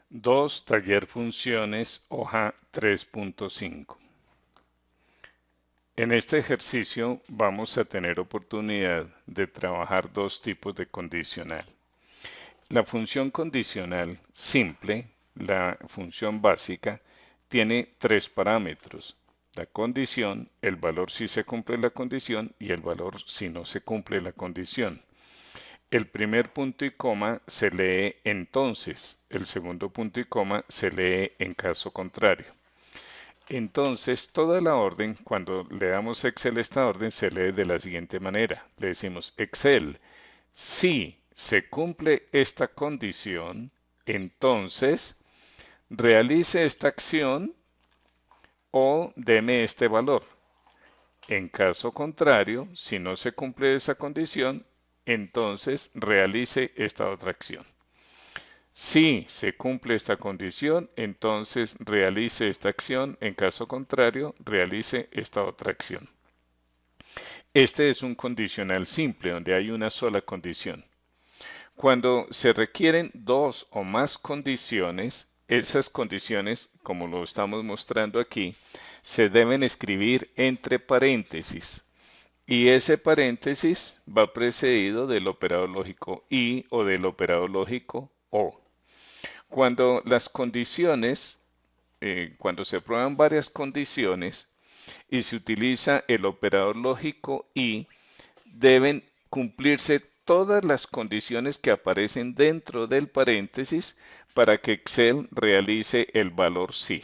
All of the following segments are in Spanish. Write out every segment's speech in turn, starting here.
2. Taller funciones, hoja 3.5. En este ejercicio vamos a tener oportunidad de trabajar dos tipos de condicional. La función condicional simple, la función básica, tiene tres parámetros. La condición, el valor si se cumple la condición y el valor si no se cumple la condición. El primer punto y coma se lee entonces, el segundo punto y coma se lee en caso contrario. Entonces, toda la orden, cuando le damos Excel esta orden, se lee de la siguiente manera. Le decimos Excel, si se cumple esta condición, entonces realice esta acción o deme este valor. En caso contrario, si no se cumple esa condición, entonces realice esta otra acción. Si se cumple esta condición, entonces realice esta acción. En caso contrario, realice esta otra acción. Este es un condicional simple donde hay una sola condición. Cuando se requieren dos o más condiciones, esas condiciones, como lo estamos mostrando aquí, se deben escribir entre paréntesis. Y ese paréntesis va precedido del operador lógico y o del operador lógico o. Cuando las condiciones, cuando se prueban varias condiciones y se utiliza el operador lógico y, deben cumplirse todas las condiciones que aparecen dentro del paréntesis para que Excel realice el valor sí.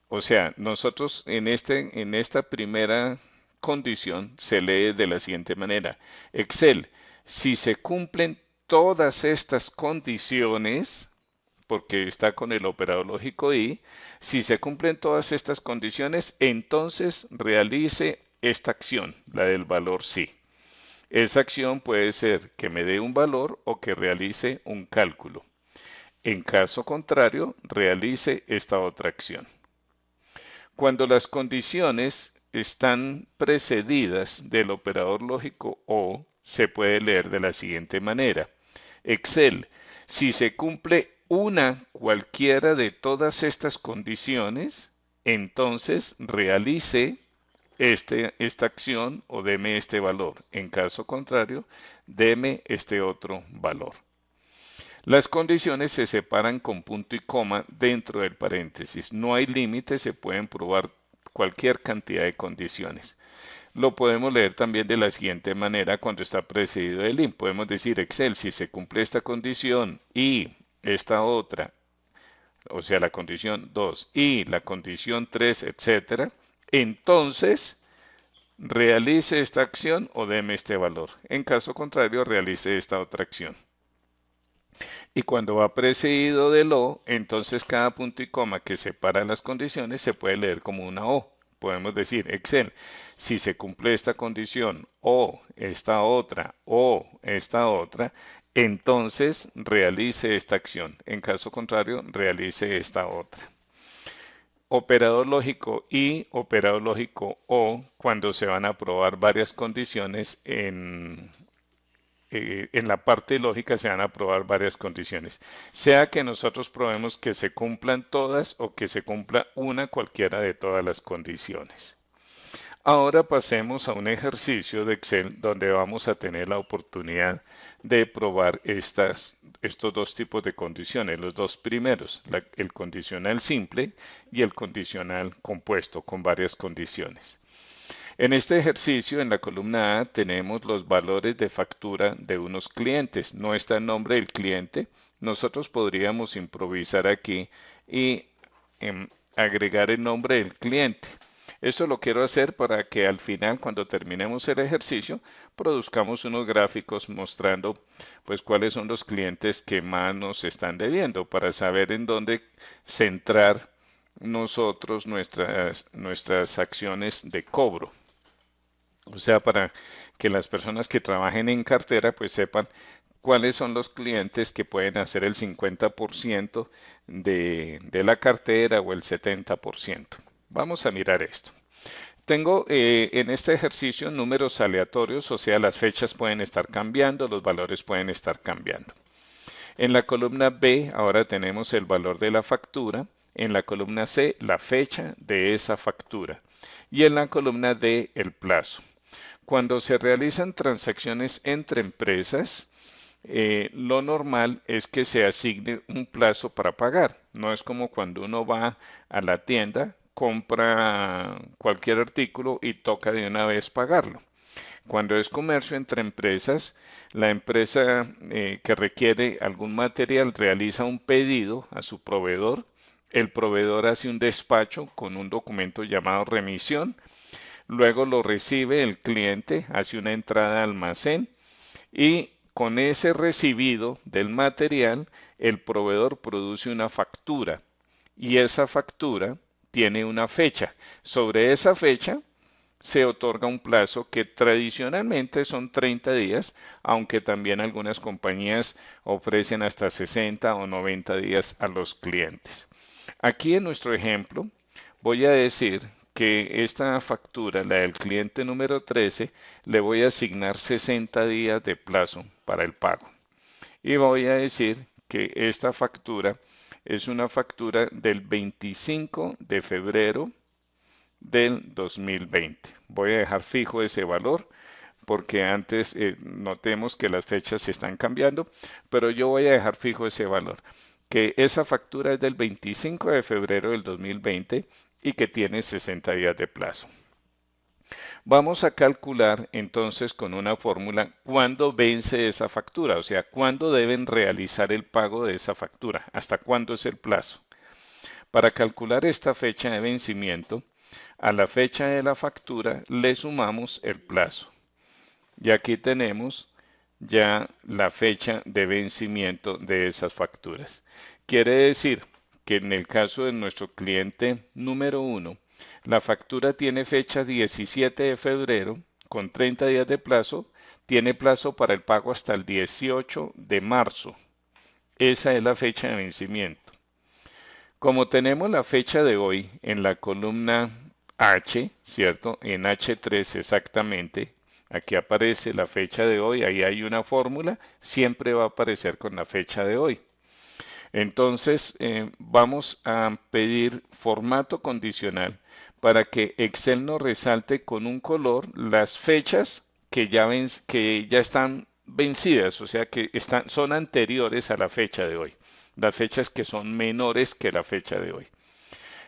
O sea, nosotros en esta primera condición se lee de la siguiente manera. Excel, si se cumplen todas estas condiciones, porque está con el operador lógico y, si se cumplen todas estas condiciones, entonces realice esta acción, la del valor sí. Esa acción puede ser que me dé un valor o que realice un cálculo. En caso contrario, realice esta otra acción. Cuando las condiciones están precedidas del operador lógico o, se puede leer de la siguiente manera. Excel, si se cumple una cualquiera de todas estas condiciones, entonces realice esta acción o deme este valor. En caso contrario, deme este otro valor. Las condiciones se separan con punto y coma dentro del paréntesis. No hay límite, se pueden probar cualquier cantidad de condiciones. Lo podemos leer también de la siguiente manera cuando está precedido del IN. Podemos decir Excel, si se cumple esta condición y esta otra, o sea, la condición 2 y la condición 3, etcétera, entonces realice esta acción o deme este valor. En caso contrario, realice esta otra acción. Y cuando va precedido del O, entonces cada punto y coma que separa las condiciones se puede leer como una O. Podemos decir, Excel, si se cumple esta condición o esta otra, entonces realice esta acción. En caso contrario, realice esta otra. Operador lógico y operador lógico o cuando se van a probar varias condiciones en la parte lógica se van a probar varias condiciones, sea que nosotros probemos que se cumplan todas o que se cumpla una cualquiera de todas las condiciones. Ahora pasemos a un ejercicio de Excel donde vamos a tener la oportunidad de probar estos dos tipos de condiciones, los dos primeros, el condicional simple y el condicional compuesto con varias condiciones. En este ejercicio, en la columna A, tenemos los valores de factura de unos clientes. No está el nombre del cliente. Nosotros podríamos improvisar aquí y agregar el nombre del cliente. Esto lo quiero hacer para que al final, cuando terminemos el ejercicio, produzcamos unos gráficos mostrando pues cuáles son los clientes que más nos están debiendo para saber en dónde centrar nosotros nuestras acciones de cobro. O sea, para que las personas que trabajen en cartera pues sepan cuáles son los clientes que pueden hacer el 50% de la cartera o el 70%. Vamos a mirar esto. Tengo en este ejercicio números aleatorios, o sea, las fechas pueden estar cambiando, los valores pueden estar cambiando. En la columna B ahora tenemos el valor de la factura, en la columna C la fecha de esa factura y en la columna D el plazo. Cuando se realizan transacciones entre empresas, lo normal es que se asigne un plazo para pagar. No es como cuando uno va a la tienda, compra cualquier artículo y toca de una vez pagarlo. Cuando es comercio entre empresas, la empresa que requiere algún material realiza un pedido a su proveedor. El proveedor hace un despacho con un documento llamado remisión. Luego lo recibe el cliente, hace una entrada al almacén y con ese recibido del material, el proveedor produce una factura y esa factura tiene una fecha. Sobre esa fecha se otorga un plazo que tradicionalmente son 30 días, aunque también algunas compañías ofrecen hasta 60 o 90 días a los clientes. Aquí en nuestro ejemplo voy a decir que esta factura, la del cliente número 13, le voy a asignar 60 días de plazo para el pago. Y voy a decir que esta factura es una factura del 25 de febrero del 2020. Voy a dejar fijo ese valor porque antes notemos que las fechas se están cambiando, pero yo voy a dejar fijo ese valor, que esa factura es del 25 de febrero del 2020 y que tiene 60 días de plazo. Vamos a calcular entonces con una fórmula cuándo vence esa factura, o sea, cuándo deben realizar el pago de esa factura, hasta cuándo es el plazo. Para calcular esta fecha de vencimiento, a la fecha de la factura le sumamos el plazo. Y aquí tenemos ya la fecha de vencimiento de esas facturas. Quiere decir que en el caso de nuestro cliente número 1, la factura tiene fecha 17 de febrero con 30 días de plazo, tiene plazo para el pago hasta el 18 de marzo. Esa es la fecha de vencimiento. Como tenemos la fecha de hoy en la columna H, ¿cierto? En H3 exactamente, aquí aparece la fecha de hoy, ahí hay una fórmula, siempre va a aparecer con la fecha de hoy. Entonces, vamos a pedir formato condicional para que Excel nos resalte con un color las fechas que ya están vencidas, o sea, que son anteriores a la fecha de hoy, las fechas que son menores que la fecha de hoy.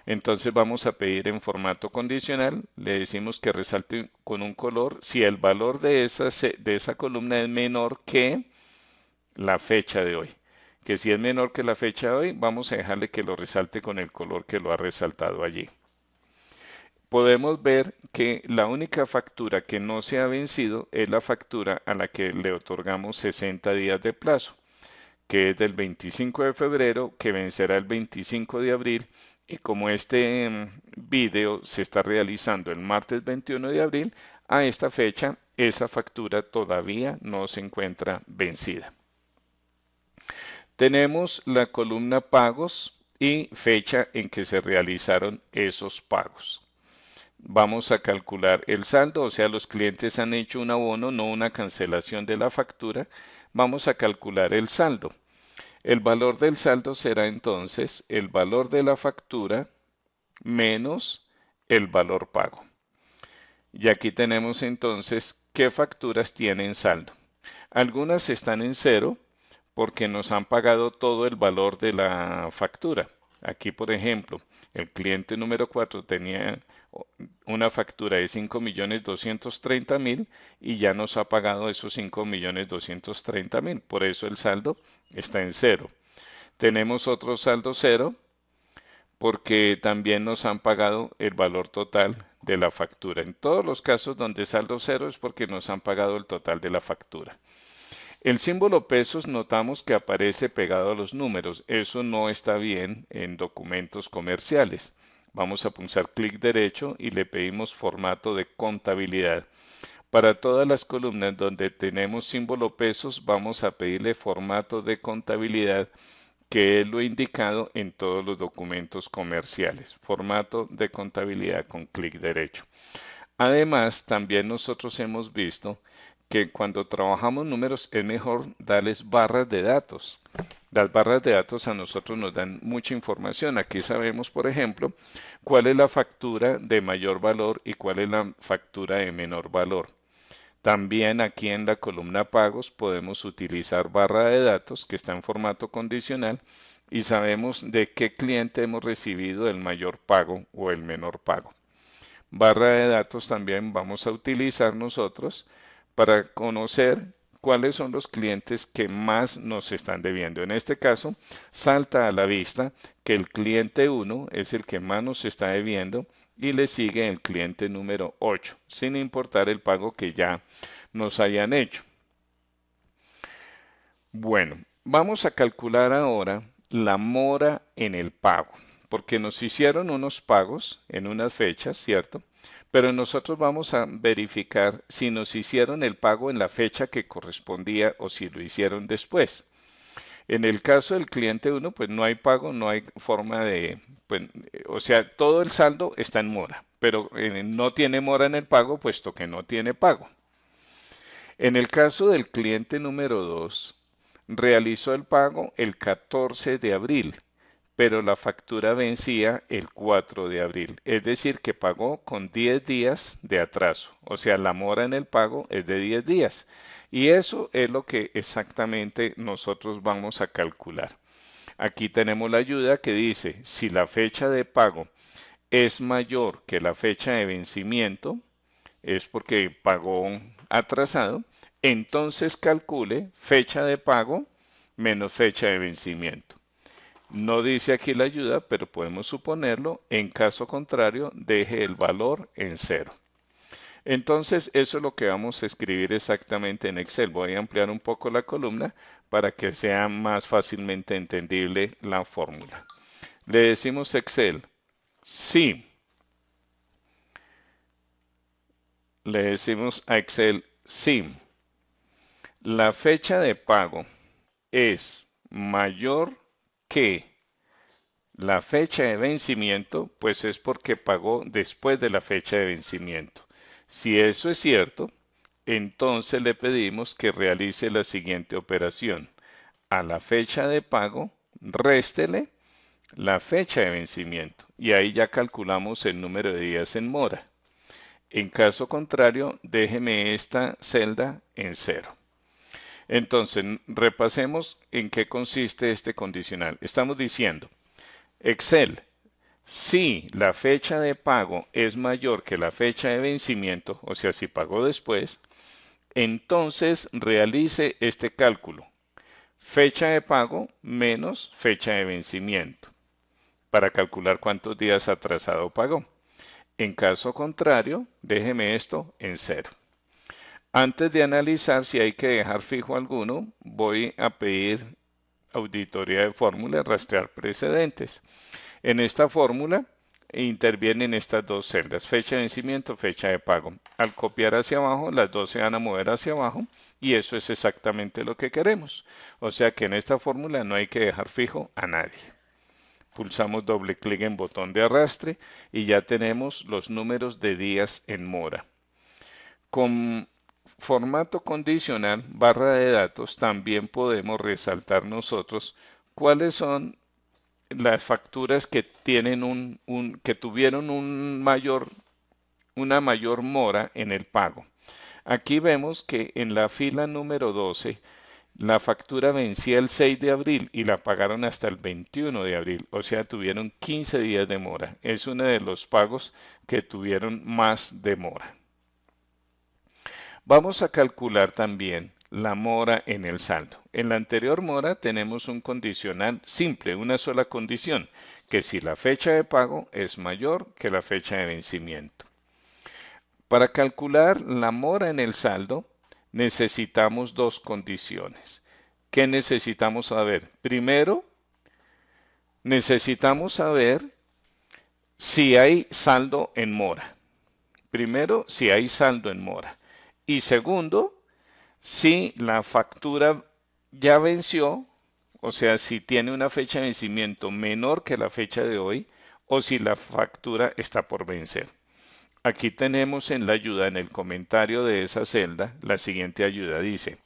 Entonces vamos a pedir en formato condicional, le decimos que resalte con un color si el valor de esa columna es menor que la fecha de hoy. Que si es menor que la fecha de hoy, vamos a dejarle que lo resalte con el color que lo ha resaltado allí. Podemos ver que la única factura que no se ha vencido es la factura a la que le otorgamos 60 días de plazo, que es del 25 de febrero, que vencerá el 25 de abril, y como este video se está realizando el martes 21 de abril, a esta fecha esa factura todavía no se encuentra vencida. Tenemos la columna pagos y fecha en que se realizaron esos pagos. Vamos a calcular el saldo, o sea, los clientes han hecho un abono, no una cancelación de la factura. Vamos a calcular el saldo. El valor del saldo será entonces el valor de la factura menos el valor pago. Y aquí tenemos entonces qué facturas tienen saldo. Algunas están en cero porque nos han pagado todo el valor de la factura. Aquí, por ejemplo, el cliente número 4 tenía una factura de 5.230.000 y ya nos ha pagado esos 5.230.000. Por eso el saldo está en cero. Tenemos otro saldo cero porque también nos han pagado el valor total de la factura. En todos los casos donde saldo cero es porque nos han pagado el total de la factura. El símbolo pesos notamos que aparece pegado a los números. Eso no está bien en documentos comerciales. Vamos a pulsar clic derecho y le pedimos formato de contabilidad. Para todas las columnas donde tenemos símbolo pesos, vamos a pedirle formato de contabilidad, que es lo indicado en todos los documentos comerciales. Formato de contabilidad con clic derecho. Además, también nosotros hemos visto que cuando trabajamos números es mejor darles barras de datos. Las barras de datos a nosotros nos dan mucha información. Aquí sabemos, por ejemplo, cuál es la factura de mayor valor y cuál es la factura de menor valor. También aquí en la columna pagos podemos utilizar barra de datos que está en formato condicional y sabemos de qué cliente hemos recibido el mayor pago o el menor pago. Barra de datos también vamos a utilizar nosotros para conocer cuáles son los clientes que más nos están debiendo. En este caso, salta a la vista que el cliente 1 es el que más nos está debiendo y le sigue el cliente número 8, sin importar el pago que ya nos hayan hecho. Bueno, vamos a calcular ahora la mora en el pago, porque nos hicieron unos pagos en unas fechas, ¿cierto? Pero nosotros vamos a verificar si nos hicieron el pago en la fecha que correspondía o si lo hicieron después. En el caso del cliente 1, pues no hay pago, no hay forma de, pues, o sea, todo el saldo está en mora, pero no tiene mora en el pago, puesto que no tiene pago. En el caso del cliente número 2, realizó el pago el 14 de abril, pero la factura vencía el 4 de abril, es decir, que pagó con 10 días de atraso, o sea, la mora en el pago es de 10 días. Y eso es lo que exactamente nosotros vamos a calcular. Aquí tenemos la ayuda que dice, si la fecha de pago es mayor que la fecha de vencimiento, es porque pagó atrasado, entonces calcule fecha de pago menos fecha de vencimiento. No dice aquí la ayuda, pero podemos suponerlo. En caso contrario, deje el valor en cero. Entonces, eso es lo que vamos a escribir exactamente en Excel. Voy a ampliar un poco la columna para que sea más fácilmente entendible la fórmula. Le decimos Excel, sí. Le decimos a Excel, sí. La fecha de pago es mayor que la fecha de vencimiento, pues es porque pagó después de la fecha de vencimiento. Si eso es cierto, entonces le pedimos que realice la siguiente operación. A la fecha de pago, réstele la fecha de vencimiento y ahí ya calculamos el número de días en mora. En caso contrario, déjeme esta celda en cero. Entonces, repasemos en qué consiste este condicional. Estamos diciendo, Excel, si la fecha de pago es mayor que la fecha de vencimiento, o sea, si pagó después, entonces realice este cálculo. Fecha de pago menos fecha de vencimiento para calcular cuántos días atrasado pagó. En caso contrario, déjeme esto en cero. Antes de analizar si hay que dejar fijo alguno, voy a pedir auditoría de fórmula, rastrear precedentes. En esta fórmula intervienen estas dos celdas, fecha de vencimiento, fecha de pago. Al copiar hacia abajo, las dos se van a mover hacia abajo y eso es exactamente lo que queremos. O sea que en esta fórmula no hay que dejar fijo a nadie. Pulsamos doble clic en botón de arrastre y ya tenemos los números de días en mora. Con formato condicional, barra de datos, también podemos resaltar nosotros cuáles son las facturas que tienen que tuvieron una mayor mora en el pago. Aquí vemos que en la fila número 12 la factura vencía el 6 de abril y la pagaron hasta el 21 de abril, o sea, tuvieron 15 días de mora. Es uno de los pagos que tuvieron más demora. Vamos a calcular también la mora en el saldo. En la anterior mora tenemos un condicional simple, una sola condición, que si la fecha de pago es mayor que la fecha de vencimiento. Para calcular la mora en el saldo necesitamos dos condiciones. ¿Qué necesitamos saber? Primero, necesitamos saber si hay saldo en mora. Primero, si hay saldo en mora. Y segundo, si la factura ya venció, o sea, si tiene una fecha de vencimiento menor que la fecha de hoy, o si la factura está por vencer. Aquí tenemos en la ayuda, en el comentario de esa celda, la siguiente ayuda dice,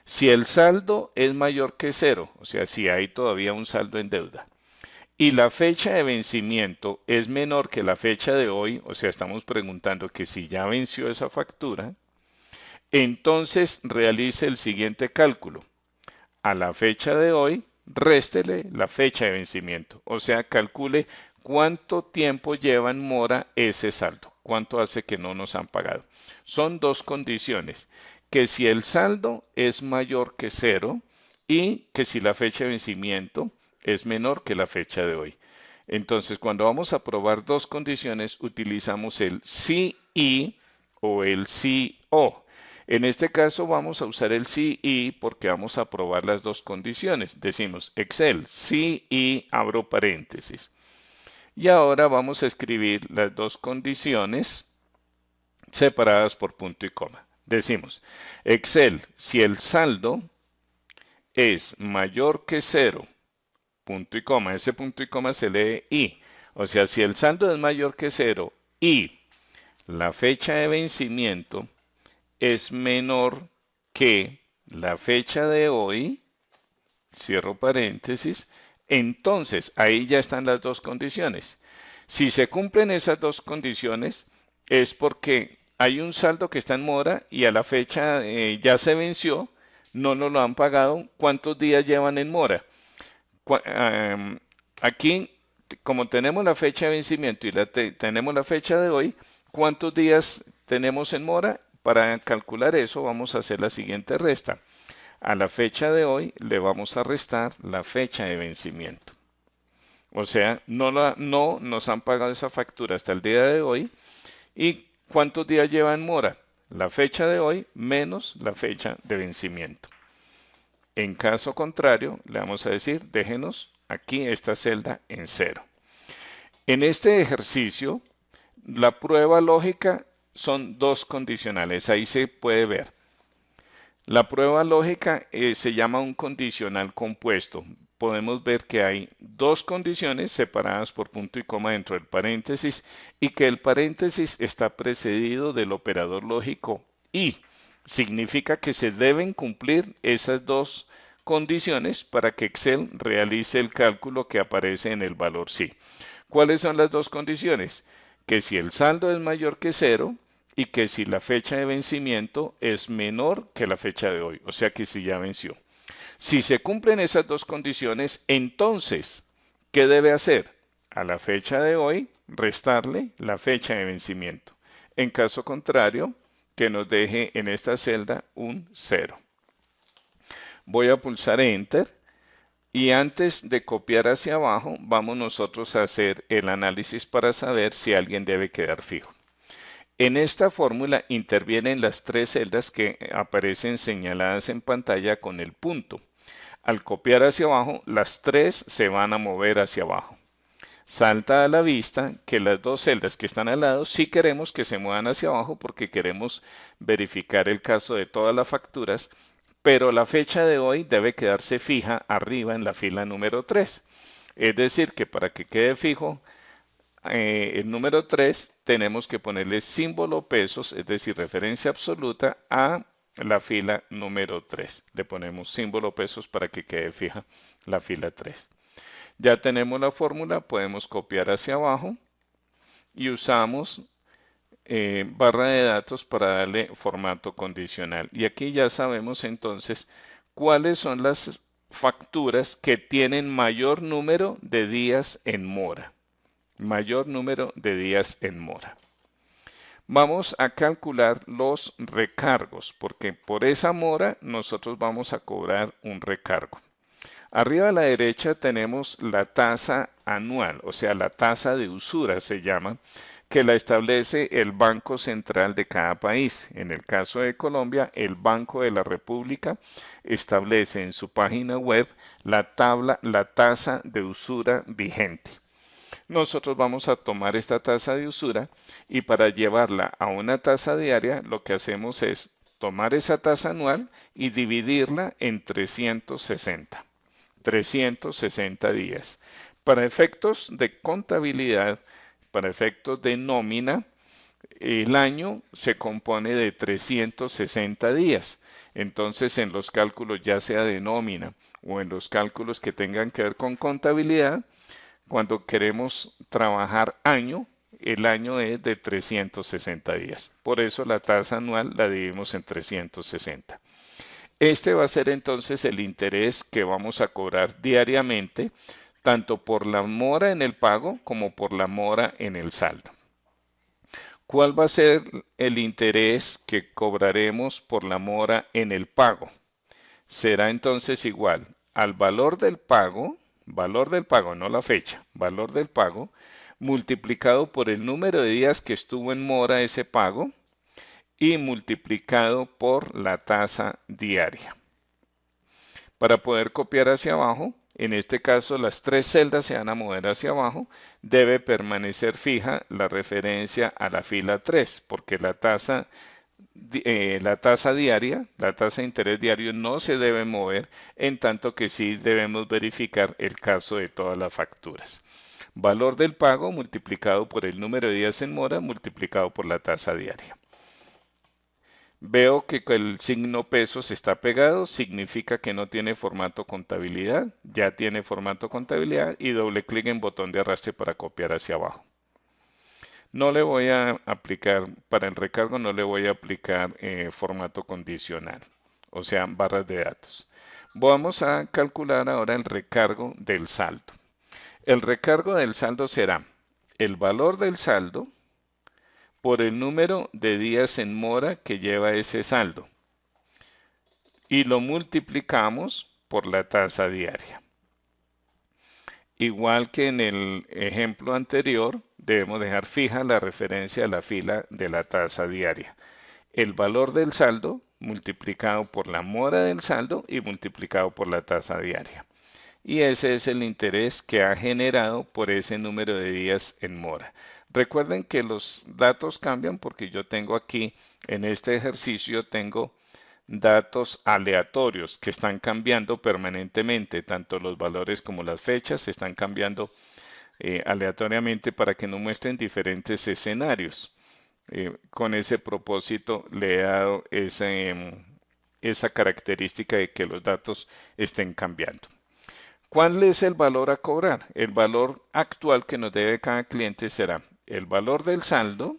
si el saldo es mayor que cero, o sea, si hay todavía un saldo en deuda, y la fecha de vencimiento es menor que la fecha de hoy, o sea, estamos preguntando que si ya venció esa factura, entonces realice el siguiente cálculo. A la fecha de hoy, réstele la fecha de vencimiento, o sea, calcule cuánto tiempo lleva en mora ese saldo, cuánto hace que no nos han pagado. Son dos condiciones, que si el saldo es mayor que cero y que si la fecha de vencimiento es menor que la fecha de hoy. Entonces, cuando vamos a probar dos condiciones, utilizamos el sí y o el sí o. En este caso vamos a usar el sí y porque vamos a probar las dos condiciones. Decimos Excel, sí y abro paréntesis. Y ahora vamos a escribir las dos condiciones separadas por punto y coma. Decimos Excel, si el saldo es mayor que cero, punto y coma, ese punto y coma se lee y. O sea, si el saldo es mayor que cero y la fecha de vencimiento es menor que la fecha de hoy, cierro paréntesis, entonces ahí ya están las dos condiciones. Si se cumplen esas dos condiciones, es porque hay un saldo que está en mora y a la fecha ya se venció, no nos lo han pagado. ¿Cuántos días llevan en mora? Aquí, como tenemos la fecha de vencimiento y tenemos la fecha de hoy, ¿cuántos días tenemos en mora? Para calcular eso vamos a hacer la siguiente resta. A la fecha de hoy le vamos a restar la fecha de vencimiento. O sea, no nos han pagado esa factura hasta el día de hoy. ¿Y cuántos días lleva en mora? La fecha de hoy menos la fecha de vencimiento. En caso contrario, le vamos a decir, déjenos aquí esta celda en cero. En este ejercicio, la prueba lógica son dos condicionales, ahí se puede ver. La prueba lógica se llama un condicional compuesto. Podemos ver que hay dos condiciones separadas por punto y coma dentro del paréntesis y que el paréntesis está precedido del operador lógico y. Significa que se deben cumplir esas dos condiciones para que Excel realice el cálculo que aparece en el valor sí. ¿Cuáles son las dos condiciones? Que si el saldo es mayor que cero y que si la fecha de vencimiento es menor que la fecha de hoy, o sea que si ya venció. Si se cumplen esas dos condiciones, entonces, ¿qué debe hacer? A la fecha de hoy, restarle la fecha de vencimiento. En caso contrario, que nos deje en esta celda un 0. Voy a pulsar Enter y antes de copiar hacia abajo, vamos nosotros a hacer el análisis para saber si alguien debe quedar fijo. En esta fórmula intervienen las tres celdas que aparecen señaladas en pantalla con el punto. Al copiar hacia abajo, las tres se van a mover hacia abajo. Salta a la vista que las dos celdas que están al lado sí queremos que se muevan hacia abajo porque queremos verificar el caso de todas las facturas, pero la fecha de hoy debe quedarse fija arriba en la fila número 3. Es decir, que para que quede fijo el número 3 tenemos que ponerle símbolo pesos, es decir, referencia absoluta a la fila número 3. Le ponemos símbolo pesos para que quede fija la fila 3. Ya tenemos la fórmula, podemos copiar hacia abajo y usamos barra de datos para darle formato condicional. Y aquí ya sabemos entonces cuáles son las facturas que tienen mayor número de días en mora. Mayor número de días en mora. Vamos a calcular los recargos, porque por esa mora nosotros vamos a cobrar un recargo. Arriba a la derecha tenemos la tasa anual, o sea, la tasa de usura se llama, que la establece el Banco Central de cada país. En el caso de Colombia, el Banco de la República establece en su página web la tasa de usura vigente. Nosotros vamos a tomar esta tasa de usura y para llevarla a una tasa diaria, lo que hacemos es tomar esa tasa anual y dividirla en 360. 360 días. Para efectos de contabilidad, para efectos de nómina, El año se compone de 360 días. Entonces, en los cálculos ya sea de nómina o en los cálculos que tengan que ver con contabilidad, cuando queremos trabajar año, el año es de 360 días. Por eso la tasa anual la dividimos en 360. Este va a ser entonces el interés que vamos a cobrar diariamente, tanto por la mora en el pago como por la mora en el saldo. ¿Cuál va a ser el interés que cobraremos por la mora en el pago? Será entonces igual al valor del pago, no la fecha, valor del pago, multiplicado por el número de días que estuvo en mora ese pago y multiplicado por la tasa diaria. Para poder copiar hacia abajo, en este caso las tres celdas se van a mover hacia abajo, debe permanecer fija la referencia a la fila 3, porque la tasa diaria, la tasa de interés diario no se debe mover, en tanto que sí debemos verificar el caso de todas las facturas. Valor del pago multiplicado por el número de días en mora multiplicado por la tasa diaria. Veo que el signo pesos está pegado, significa que no tiene formato contabilidad, ya tiene formato contabilidad y doble clic en botón de arrastre para copiar hacia abajo. No le voy a aplicar, para el recargo no le voy a aplicar formato condicional, o sea, barras de datos. Vamos a calcular ahora el recargo del saldo. El recargo del saldo será el valor del saldo por el número de días en mora que lleva ese saldo y lo multiplicamos por la tasa diaria. Igual que en el ejemplo anterior, debemos dejar fija la referencia a la fila de la tasa diaria. El valor del saldo multiplicado por la mora del saldo y multiplicado por la tasa diaria. Y ese es el interés que ha generado por ese número de días en mora. Recuerden que los datos cambian porque yo tengo aquí, en este ejercicio, tengo datos aleatorios que están cambiando permanentemente, tanto los valores como las fechas están cambiando aleatoriamente para que nos muestren diferentes escenarios. Con ese propósito le he dado esa característica de que los datos estén cambiando. ¿Cuál es el valor a cobrar? El valor actual que nos debe cada cliente será el valor del saldo,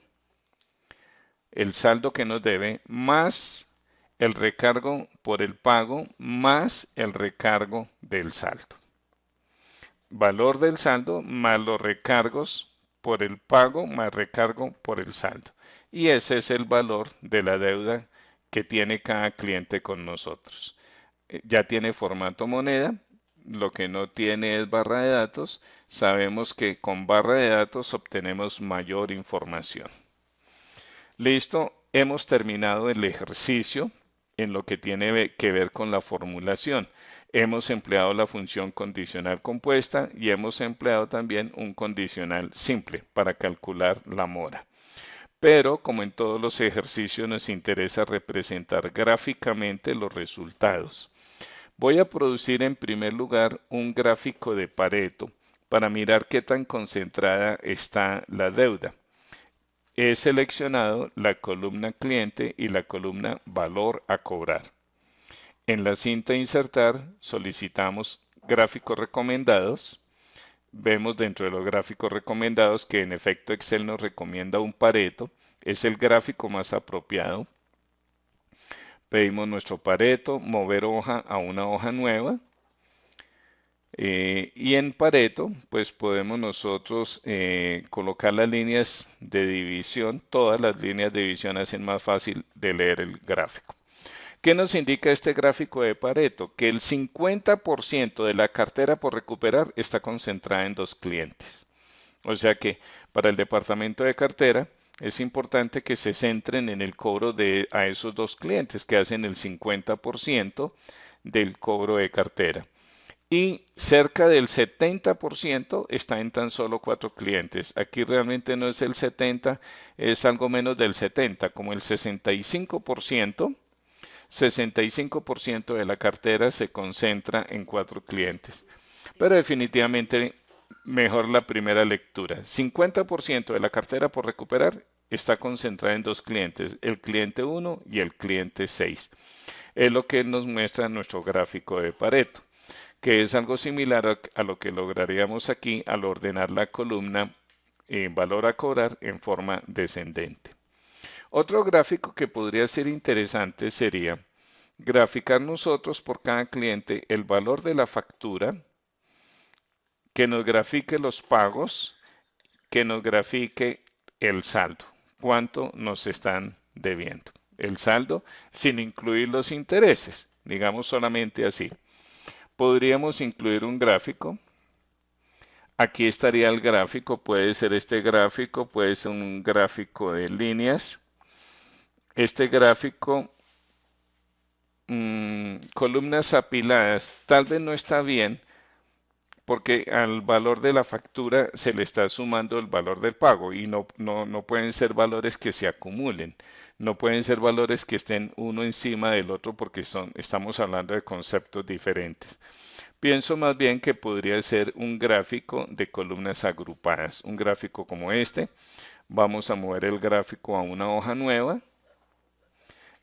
el saldo que nos debe, más el recargo por el pago, más el recargo del saldo. Valor del saldo más los recargos por el pago más recargo por el saldo. Y ese es el valor de la deuda que tiene cada cliente con nosotros. Ya tiene formato moneda, lo que no tiene es barra de datos. Sabemos que con barra de datos obtenemos mayor información. Listo, hemos terminado el ejercicio en lo que tiene que ver con la formulación. Hemos empleado la función condicional compuesta y hemos empleado también un condicional simple para calcular la mora. Pero, como en todos los ejercicios, nos interesa representar gráficamente los resultados. Voy a producir en primer lugar un gráfico de Pareto para mirar qué tan concentrada está la deuda. He seleccionado la columna cliente y la columna valor a cobrar. En la cinta insertar solicitamos gráficos recomendados. Vemos dentro de los gráficos recomendados que en efecto Excel nos recomienda un Pareto. Es el gráfico más apropiado. Pedimos nuestro Pareto, mover hoja a una hoja nueva. Y en Pareto, pues podemos nosotros colocar las líneas de división. Todas las líneas de división hacen más fácil de leer el gráfico. ¿Qué nos indica este gráfico de Pareto? Que el 50% de la cartera por recuperar está concentrada en dos clientes. O sea que para el departamento de cartera es importante que se centren en el cobro a esos dos clientes que hacen el 50% del cobro de cartera. Y cerca del 70% está en tan solo 4 clientes. Aquí realmente no es el 70, es algo menos del 70, como el 65%. 65% de la cartera se concentra en 4 clientes. Pero definitivamente mejor la primera lectura. 50% de la cartera por recuperar está concentrada en dos clientes, el cliente 1 y el cliente 6. Es lo que nos muestra nuestro gráfico de Pareto, que es algo similar a lo que lograríamos aquí al ordenar la columna valor a cobrar en forma descendente. Otro gráfico que podría ser interesante sería graficar nosotros por cada cliente el valor de la factura, que nos grafique los pagos, que nos grafique el saldo, cuánto nos están debiendo. El saldo sin incluir los intereses, digamos solamente así. Podríamos incluir un gráfico. Aquí estaría el gráfico, puede ser este gráfico, puede ser un gráfico de líneas. Este gráfico, columnas apiladas, tal vez no está bien porque al valor de la factura se le está sumando el valor del pago y no pueden ser valores que se acumulen, no pueden ser valores que estén uno encima del otro porque estamos hablando de conceptos diferentes. Pienso más bien que podría ser un gráfico de columnas agrupadas, un gráfico como este. Vamos a mover el gráfico a una hoja nueva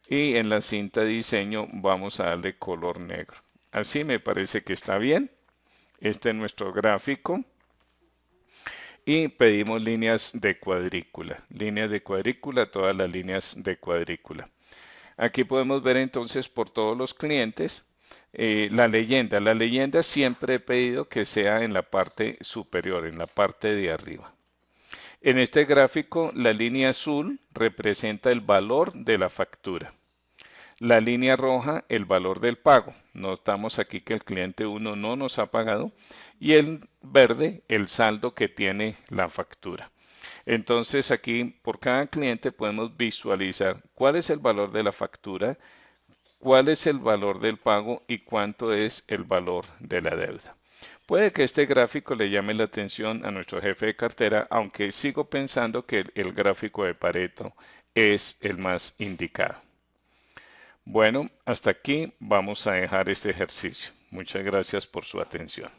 y en la cinta de diseño vamos a darle color negro. Así me parece que está bien. Este es nuestro gráfico y pedimos líneas de cuadrícula, todas las líneas de cuadrícula. Aquí podemos ver entonces por todos los clientes la leyenda siempre he pedido que sea en la parte superior, en la parte de arriba. En este gráfico la línea azul representa el valor de la factura. La línea roja, el valor del pago. Notamos aquí que el cliente 1 no nos ha pagado y el verde, el saldo que tiene la factura. Entonces aquí por cada cliente podemos visualizar cuál es el valor de la factura, cuál es el valor del pago y cuánto es el valor de la deuda. Puede que este gráfico le llame la atención a nuestro jefe de cartera, aunque sigo pensando que el gráfico de Pareto es el más indicado. Bueno, hasta aquí vamos a dejar este ejercicio. Muchas gracias por su atención.